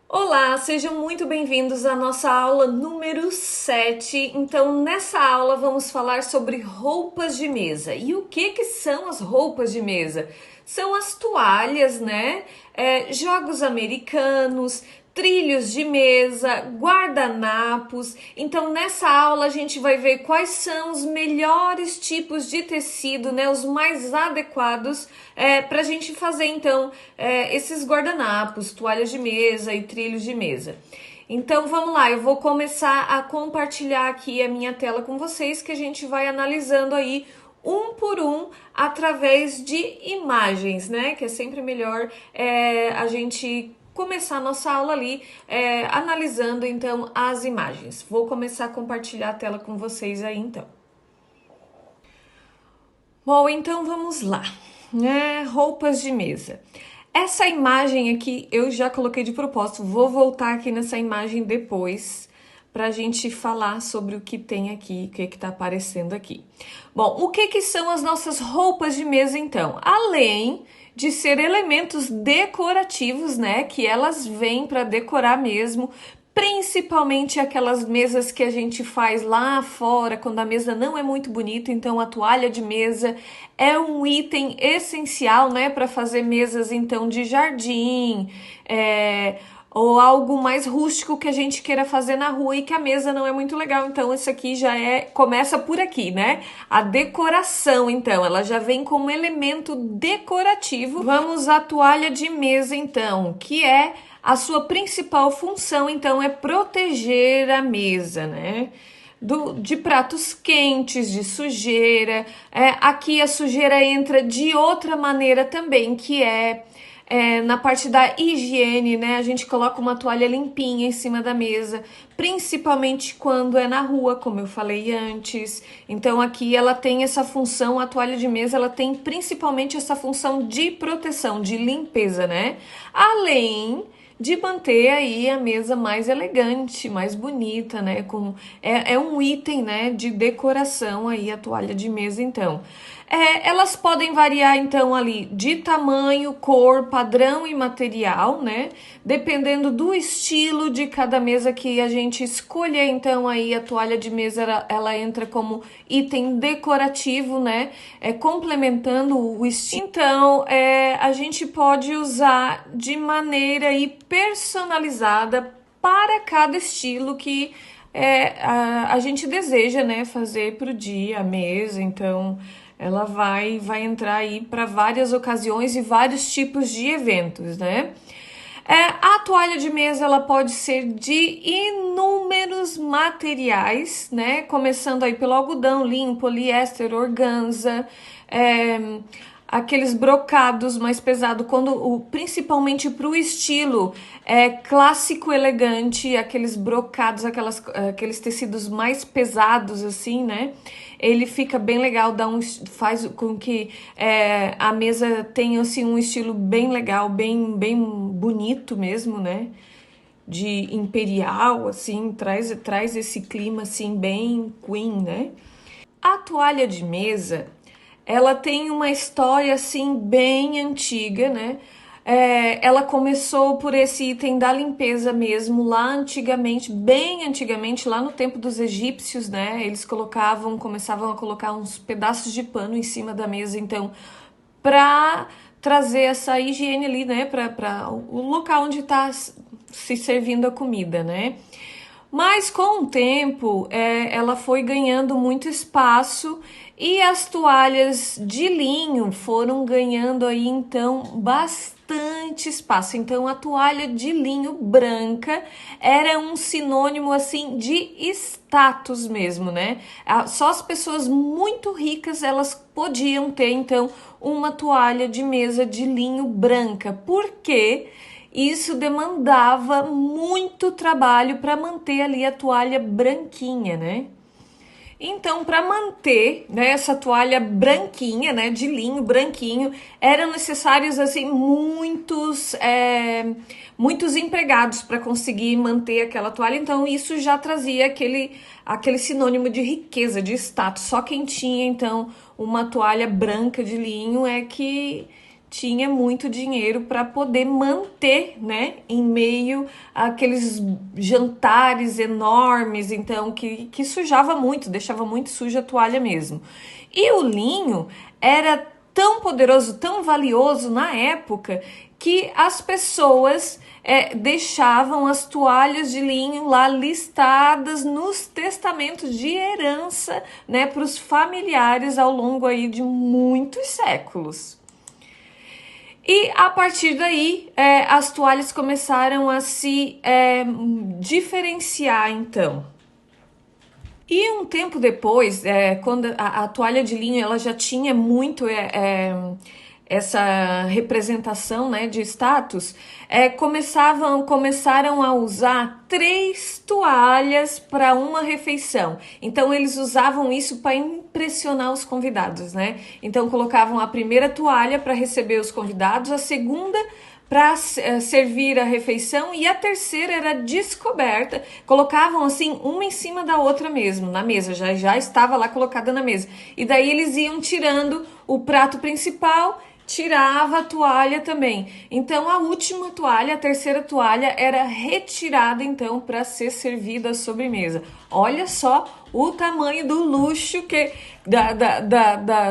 Olá, sejam muito bem-vindos à nossa aula número 7. Então, nessa aula vamos falar sobre roupas de mesa. E o que são as roupas de mesa? São as toalhas, né? Jogos americanos, trilhos de mesa, guardanapos. Então, nessa aula a gente vai ver quais são os melhores tipos de tecido, né? Os mais adequados para a gente fazer, então, esses guardanapos, toalhas de mesa e trilhos de mesa. Então vamos lá, eu vou começar a compartilhar aqui a minha tela com vocês, que a gente vai analisando aí um por um através de imagens, né? Que é sempre melhor a gente começar a nossa aula ali analisando então as imagens. Vou começar a compartilhar a tela com vocês aí então. Bom, então vamos lá, né? Roupas de mesa. Essa imagem aqui eu já coloquei de propósito, vou voltar aqui nessa imagem depois para a gente falar sobre o que tem aqui, o que tá aparecendo aqui. Bom, o que são as nossas roupas de mesa então? Além de ser elementos decorativos, né, que elas vêm para decorar mesmo, principalmente aquelas mesas que a gente faz lá fora, quando a mesa não é muito bonita, então a toalha de mesa é um item essencial, né, para fazer mesas então de jardim, ou algo mais rústico que a gente queira fazer na rua e que a mesa não é muito legal. Então isso aqui já começa por aqui, né? A decoração, então, ela já vem como elemento decorativo. Vamos à toalha de mesa, então, que é a sua principal função, então, é proteger a mesa, né? De pratos quentes, de sujeira. Aqui a sujeira entra de outra maneira também, que na parte da higiene, né? A gente coloca uma toalha limpinha em cima da mesa, principalmente quando é na rua, como eu falei antes. Então aqui ela tem essa função, a toalha de mesa, ela tem principalmente essa função de proteção, de limpeza, né? Além de manter aí a mesa mais elegante, mais bonita, né? É um item, né, de decoração aí a toalha de mesa, então. Elas podem variar, então, ali de tamanho, cor, padrão e material, né? Dependendo do estilo de cada mesa que a gente escolher, então, aí a toalha de mesa, ela entra como item decorativo, né? Complementando o estilo. Então, a gente pode usar de maneira aí personalizada para cada estilo que a gente deseja, né, fazer para o dia, a mesa. Então ela vai entrar aí para várias ocasiões e vários tipos de eventos, né? A toalha de mesa ela pode ser de inúmeros materiais, né? Começando aí pelo algodão, linho, poliéster, organza, aqueles brocados mais pesados, principalmente para o estilo clássico elegante, aqueles brocados, aqueles tecidos mais pesados assim, né? Ele fica bem legal, faz com que a mesa tenha assim um estilo bem legal, bem bonito mesmo, né? De imperial, assim, traz esse clima assim bem queen, né? A toalha de mesa, ela tem uma história assim bem antiga, né? Ela começou por esse item da limpeza mesmo, lá antigamente, bem antigamente, lá no tempo dos egípcios, né? Eles começavam a colocar uns pedaços de pano em cima da mesa, então, para trazer essa higiene ali, né? Para o local onde está se servindo a comida, né? Mas com o tempo, ela foi ganhando muito espaço e as toalhas de linho foram ganhando aí então bastante espaço. Então a toalha de linho branca era um sinônimo assim de status mesmo, né? Só as pessoas muito ricas elas podiam ter então uma toalha de mesa de linho branca. Por quê? Isso demandava muito trabalho para manter ali a toalha branquinha, né? Então, para manter, né, essa toalha branquinha, né, de linho branquinho, eram necessários assim muitos empregados para conseguir manter aquela toalha. Então, isso já trazia aquele sinônimo de riqueza, de status. Só quem tinha então uma toalha branca de linho é que tinha muito dinheiro para poder manter, né, em meio àqueles jantares enormes, então que sujava muito, deixava muito suja a toalha mesmo. E o linho era tão poderoso, tão valioso na época, que as pessoas deixavam as toalhas de linho lá listadas nos testamentos de herança, né, para os familiares ao longo aí de muitos séculos. E a partir daí, as toalhas começaram a se diferenciar, então. E um tempo depois, quando a toalha de linho ela já tinha muito essa representação, né, de status, começaram a usar 3 toalhas para uma refeição. Então eles usavam isso para impressionar os convidados, né? Então colocavam a primeira toalha para receber os convidados, a segunda para servir a refeição e a terceira era descoberta. Colocavam assim uma em cima da outra mesmo na mesa, já estava lá colocada na mesa. E daí eles iam tirando o prato principal, tirava a toalha também. Então a última toalha, a terceira toalha, era retirada então para ser servida à sobremesa. Olha só o tamanho do luxo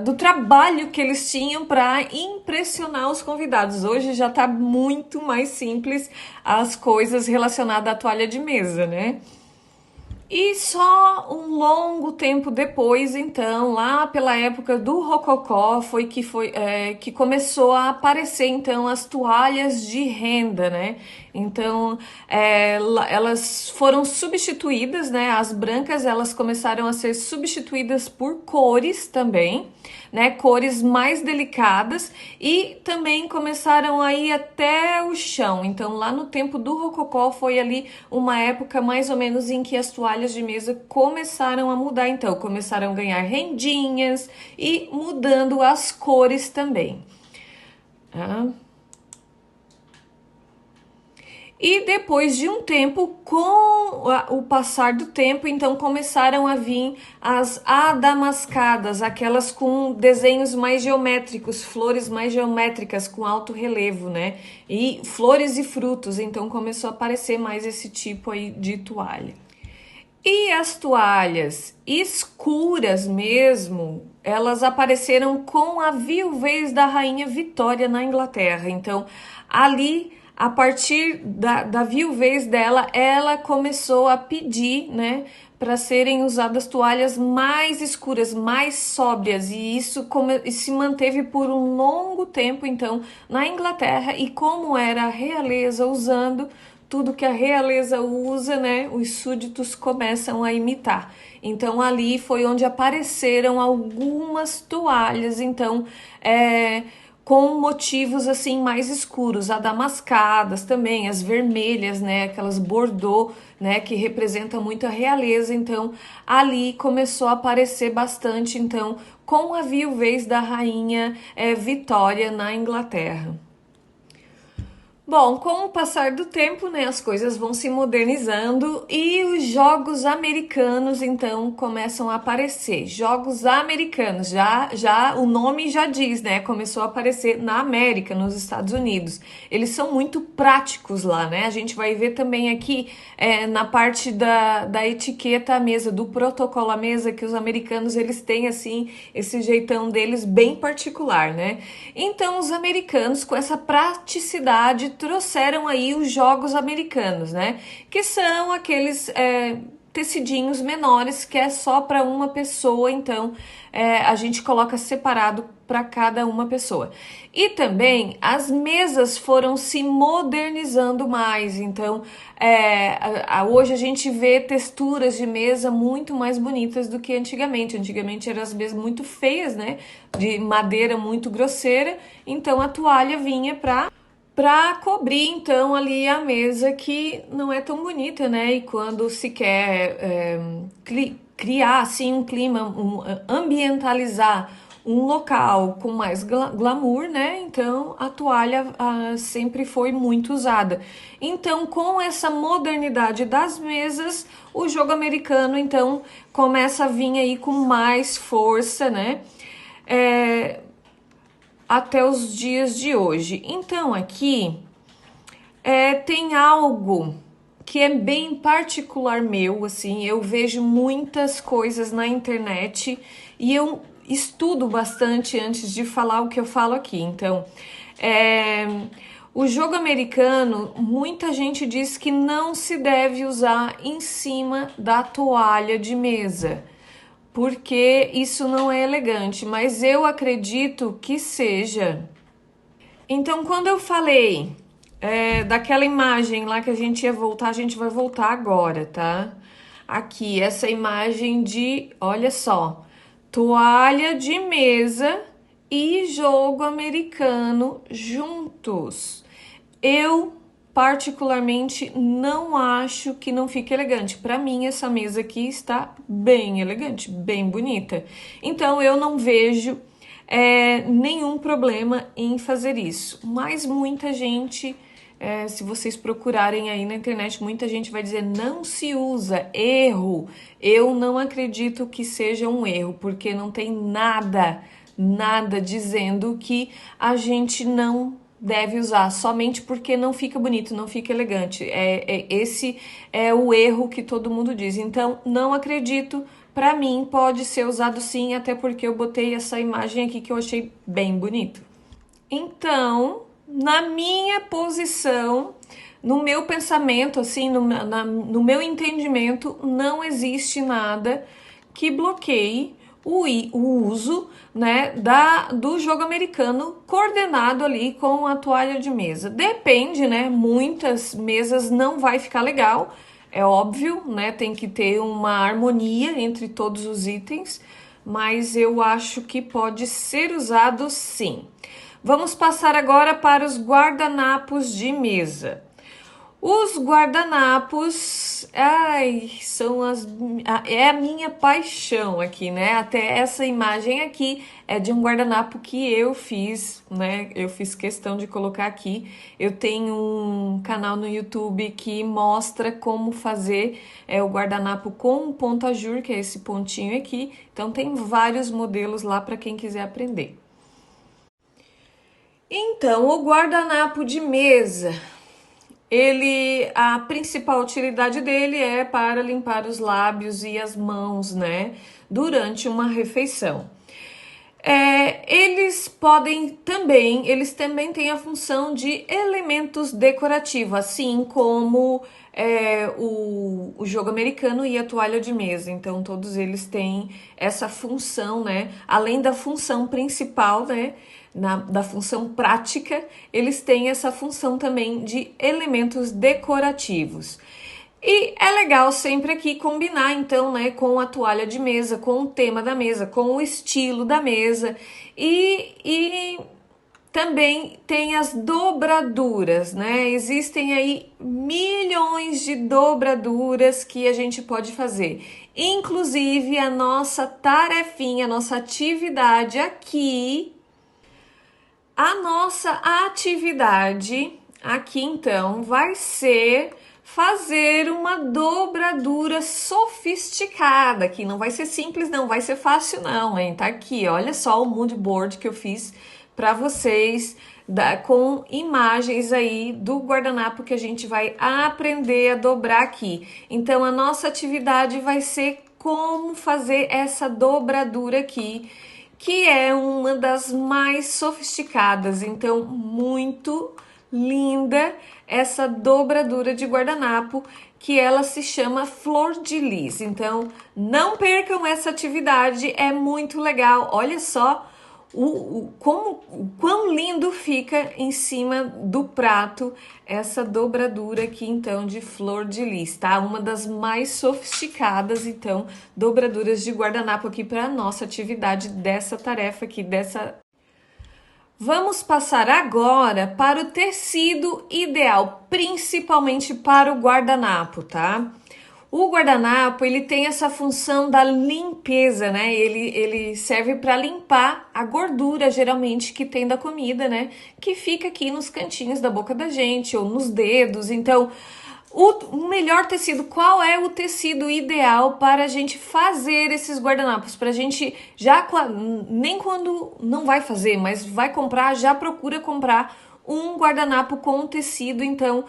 do trabalho que eles tinham para impressionar os convidados. Hoje já está muito mais simples as coisas relacionadas à toalha de mesa, né? E só um longo tempo depois, então, lá pela época do Rococó, que começou a aparecer, então, as toalhas de renda, né? Então, elas foram substituídas, né? As brancas, elas começaram a ser substituídas por cores também, né? Cores mais delicadas e também começaram a ir até o chão. Então, lá no tempo do Rococó, foi ali uma época mais ou menos em que as toalhas de mesa começaram a mudar. Então, começaram a ganhar rendinhas e mudando as cores também. E depois de um tempo, com o passar do tempo, então começaram a vir as adamascadas, aquelas com desenhos mais geométricos, flores mais geométricas, com alto relevo, né? E flores e frutos, então começou a aparecer mais esse tipo aí de toalha. E as toalhas escuras mesmo, elas apareceram com a viuvez da Rainha Vitória na Inglaterra. Então, ali, a partir da viuvez dela, ela começou a pedir, né, para serem usadas toalhas mais escuras, mais sóbrias, e isso se manteve por um longo tempo, então, na Inglaterra, e como era a realeza usando, tudo que a realeza usa, né, os súditos começam a imitar. Então, ali foi onde apareceram algumas toalhas, então, com motivos assim mais escuros, adamascadas também, as vermelhas, né, aquelas bordô, né, que representam muito a realeza. Então, ali começou a aparecer bastante, então, com a viuvez da rainha Vitória na Inglaterra. Bom, com o passar do tempo, né, as coisas vão se modernizando e os jogos americanos, então, começam a aparecer. Jogos americanos, já o nome já diz, né, começou a aparecer na América, nos Estados Unidos. Eles são muito práticos lá, né, a gente vai ver também aqui na parte da etiqueta à mesa, do protocolo à mesa, que os americanos, eles têm, assim, esse jeitão deles bem particular, né. Então, os americanos, com essa praticidade, trouxeram aí os jogos americanos, né? Que são aqueles tecidinhos menores que é só para uma pessoa, então a gente coloca separado para cada uma pessoa. E também as mesas foram se modernizando mais, então hoje a gente vê texturas de mesa muito mais bonitas do que antigamente. Antigamente eram as mesas muito feias, né? De madeira muito grosseira, então a toalha vinha para cobrir, então, ali a mesa que não é tão bonita, né? E quando se quer criar, assim, um clima, ambientalizar um local com mais glamour, né? Então, a toalha sempre foi muito usada. Então, com essa modernidade das mesas, o jogo americano, então, começa a vir aí com mais força, né? até os dias de hoje. Então aqui tem algo que é bem particular meu, assim, eu vejo muitas coisas na internet e eu estudo bastante antes de falar o que eu falo aqui. Então, o jogo americano, muita gente diz que não se deve usar em cima da toalha de mesa, porque isso não é elegante, mas eu acredito que seja. Então, quando eu falei daquela imagem lá que a gente ia voltar, a gente vai voltar agora, tá? Aqui, essa imagem de, olha só, toalha de mesa e jogo americano juntos. Eu, particularmente, não acho que não fique elegante. Para mim, essa mesa aqui está bem elegante, bem bonita. Então, eu não vejo nenhum problema em fazer isso. Mas muita gente, se vocês procurarem aí na internet, muita gente vai dizer não se usa, erro. Eu não acredito que seja um erro, porque não tem nada dizendo que a gente não deve usar somente porque não fica bonito, não fica elegante. Esse é o erro que todo mundo diz. Então, não acredito. Para mim, pode ser usado sim, até porque eu botei essa imagem aqui que eu achei bem bonito. Então, na minha posição, no meu pensamento, assim, no meu entendimento, não existe nada que bloqueie o uso, né, do jogo americano coordenado ali com a toalha de mesa. Depende, né? Muitas mesas não vai ficar legal, é óbvio, né? Tem que ter uma harmonia entre todos os itens, mas eu acho que pode ser usado sim. Vamos passar agora para os guardanapos de mesa. Os guardanapos, é a minha paixão aqui, né? Até essa imagem aqui é de um guardanapo que eu fiz, né? Eu fiz questão de colocar aqui. Eu tenho um canal no YouTube que mostra como fazer o guardanapo com ponto-à-jour, que é esse pontinho aqui. Então tem vários modelos lá para quem quiser aprender. Então, o guardanapo de mesa, a principal utilidade dele é para limpar os lábios e as mãos, né, durante uma refeição. Eles também têm a função de elementos decorativos, assim como o jogo americano e a toalha de mesa. Então, todos eles têm essa função, né? Além da função principal, né? Da função prática, eles têm essa função também de elementos decorativos. E é legal sempre aqui combinar, então, né, com a toalha de mesa, com o tema da mesa, com o estilo da mesa. E também tem as dobraduras, né? Existem aí milhões de dobraduras que a gente pode fazer. Inclusive, a nossa tarefinha, a nossa atividade aqui. A nossa atividade aqui, então, vai ser fazer uma dobradura sofisticada, que não vai ser simples, não vai ser fácil não, hein? Tá aqui, olha só o mood board que eu fiz para vocês, com imagens aí do guardanapo que a gente vai aprender a dobrar aqui. Então, a nossa atividade vai ser como fazer essa dobradura aqui, que é uma das mais sofisticadas, então muito linda essa dobradura de guardanapo, que ela se chama flor de lis. Então, não percam essa atividade, é muito legal. Olha só o quão lindo fica em cima do prato essa dobradura aqui, então, de flor de lis, tá? Uma das mais sofisticadas, então, dobraduras de guardanapo aqui para a nossa atividade dessa tarefa aqui, Vamos passar agora para o tecido ideal, principalmente para o guardanapo, tá? O guardanapo, ele tem essa função da limpeza, né? Ele serve para limpar a gordura, geralmente, que tem da comida, né? Que fica aqui nos cantinhos da boca da gente ou nos dedos. Então, O melhor tecido, qual é o tecido ideal para a gente fazer esses guardanapos? Para a gente já, nem quando não vai fazer, mas vai comprar, já procura comprar um guardanapo com tecido, então,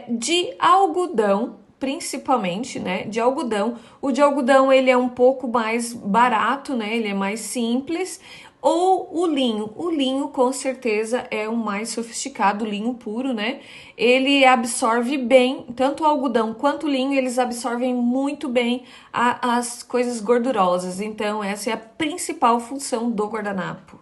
de algodão, principalmente, né, de algodão. O de algodão, ele é um pouco mais barato, né, ele é mais simples, ou o linho. O linho, com certeza, é o mais sofisticado, o linho puro, né? Ele absorve bem, tanto o algodão quanto o linho, eles absorvem muito bem as coisas gordurosas. Então, essa é a principal função do guardanapo.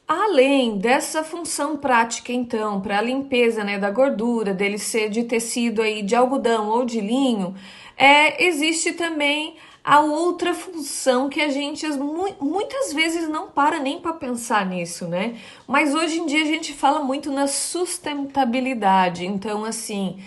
Além dessa função prática, então, para a limpeza, né, da gordura, dele ser de tecido aí de algodão ou de linho, existe também a outra função que a gente muitas vezes não para nem para pensar nisso, né? Mas hoje em dia a gente fala muito na sustentabilidade. Então, assim,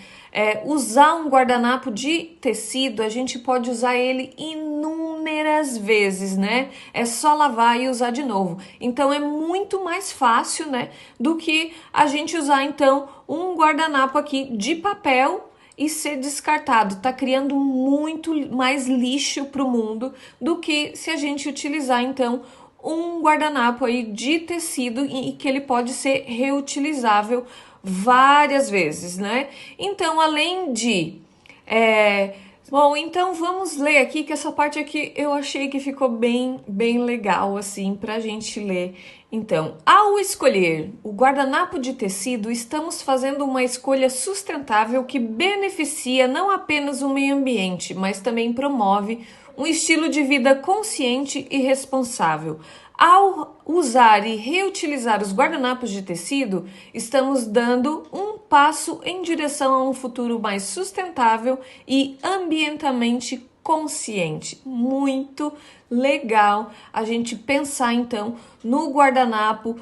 usar um guardanapo de tecido, a gente pode usar ele inúmeras vezes, né? É só lavar e usar de novo. Então é muito mais fácil, né, do que a gente usar então um guardanapo aqui de papel e ser descartado. Tá criando muito mais lixo para o mundo do que se a gente utilizar então um guardanapo aí de tecido e que ele pode ser reutilizável várias vezes, né? Então, além de... Bom, então vamos ler aqui, que essa parte aqui eu achei que ficou bem legal, assim, pra gente ler. Então, ao escolher o guardanapo de tecido, estamos fazendo uma escolha sustentável que beneficia não apenas o meio ambiente, mas também promove um estilo de vida consciente e responsável. Ao usar e reutilizar os guardanapos de tecido, estamos dando um passo em direção a um futuro mais sustentável e ambientalmente consciente. Muito legal a gente pensar então no guardanapo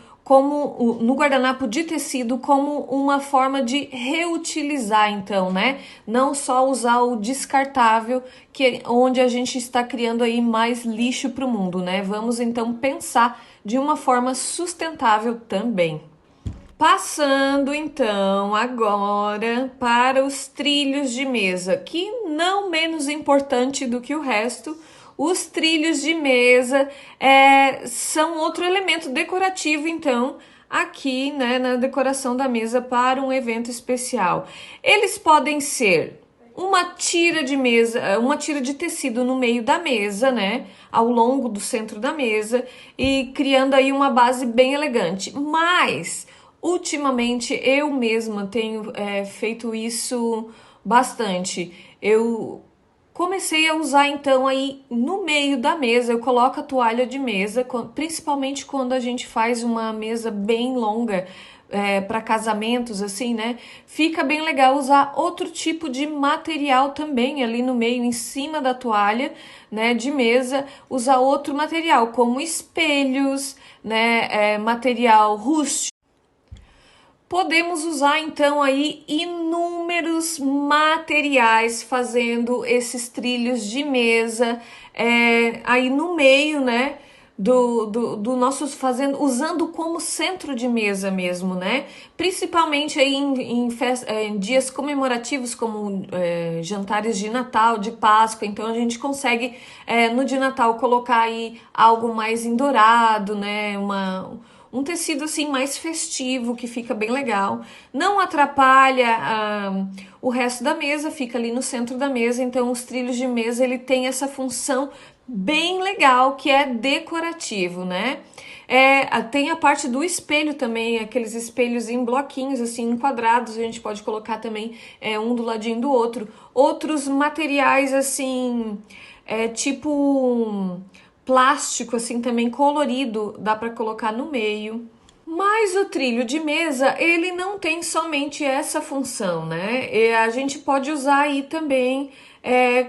de tecido como uma forma de reutilizar, então, né? Não só usar o descartável, onde a gente está criando aí mais lixo para o mundo, né? Vamos então pensar de uma forma sustentável também. Passando então agora para os trilhos de mesa, que não menos importante do que o resto, os trilhos de mesa são outro elemento decorativo, então, aqui, né, na decoração da mesa para um evento especial. Eles podem ser uma tira de mesa, uma tira de tecido no meio da mesa, né, ao longo do centro da mesa e criando aí uma base bem elegante. Mas ultimamente eu mesma tenho feito isso bastante. Eu comecei a usar então aí no meio da mesa, eu coloco a toalha de mesa, principalmente quando a gente faz uma mesa bem longa, para casamentos, assim, né? Fica bem legal usar outro tipo de material também ali no meio, em cima da toalha, né, de mesa, usar outro material, como espelhos, né, material rústico. Podemos usar então aí inúmeros materiais fazendo esses trilhos de mesa, aí no meio, né, do nosso fazendo, usando como centro de mesa mesmo, né? Principalmente aí em dias comemorativos como jantares de Natal, de Páscoa, então a gente consegue no de Natal colocar aí algo mais em dourado, né? Um tecido assim mais festivo, que fica bem legal. Não atrapalha o resto da mesa, fica ali no centro da mesa. Então os trilhos de mesa, ele tem essa função bem legal, que é decorativo, né? Tem a parte do espelho também, aqueles espelhos em bloquinhos, assim, em quadrados, a gente pode colocar também um do ladinho do outro. Outros materiais, assim, tipo plástico, assim, também colorido, dá para colocar no meio. Mas o trilho de mesa, ele não tem somente essa função, né? A gente pode usar aí também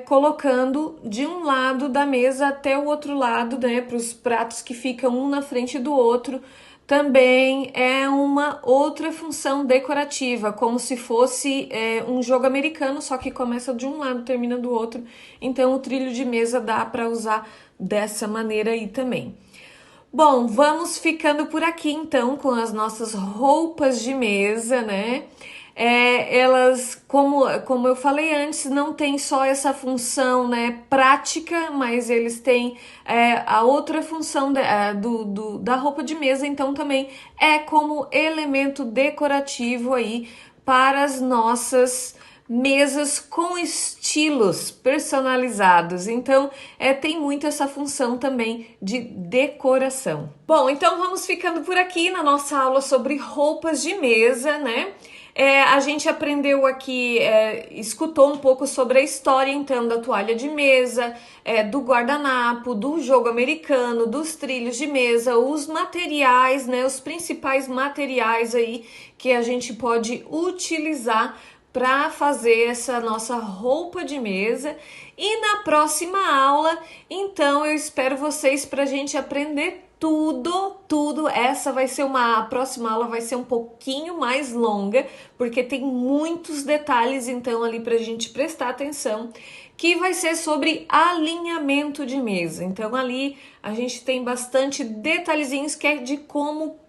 colocando de um lado da mesa até o outro lado, né? Para os pratos que ficam um na frente do outro. Também é uma outra função decorativa, como se fosse um jogo americano, só que começa de um lado, termina do outro. Então o trilho de mesa dá para usar dessa maneira aí também. Bom, vamos ficando por aqui então com as nossas roupas de mesa, né? elas, como eu falei antes, não tem só essa função, né, prática, mas eles têm a outra função da roupa de mesa, então também é como elemento decorativo aí para as nossas mesas com estilos personalizados. Então, tem muito essa função também de decoração. Bom, então vamos ficando por aqui na nossa aula sobre roupas de mesa, né? A gente aprendeu aqui, escutou um pouco sobre a história, então, da toalha de mesa, do guardanapo, do jogo americano, dos trilhos de mesa, os materiais, né? Os principais materiais aí que a gente pode utilizar para fazer essa nossa roupa de mesa. E na próxima aula, então, eu espero vocês para a gente aprender tudo. Essa vai ser a próxima aula vai ser um pouquinho mais longa, porque tem muitos detalhes, então, ali para a gente prestar atenção, que vai ser sobre alinhamento de mesa. Então, ali a gente tem bastante detalhezinhos que é de como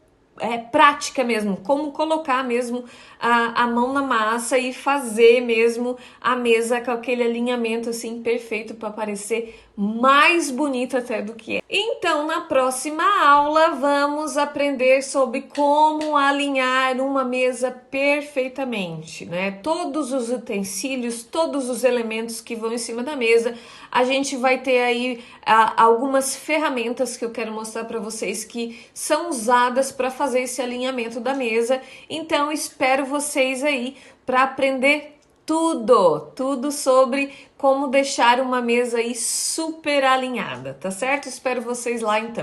prática mesmo, como colocar mesmo a mão na massa e fazer mesmo a mesa com aquele alinhamento assim perfeito para parecer mais bonita até do que é. Então, na próxima aula, vamos aprender sobre como alinhar uma mesa perfeitamente, né? Todos os utensílios, todos os elementos que vão em cima da mesa, a gente vai ter aí algumas ferramentas que eu quero mostrar para vocês que são usadas para fazer esse alinhamento da mesa. Então, espero vocês aí para aprender tudo sobre como deixar uma mesa aí super alinhada, tá certo? Espero vocês lá então.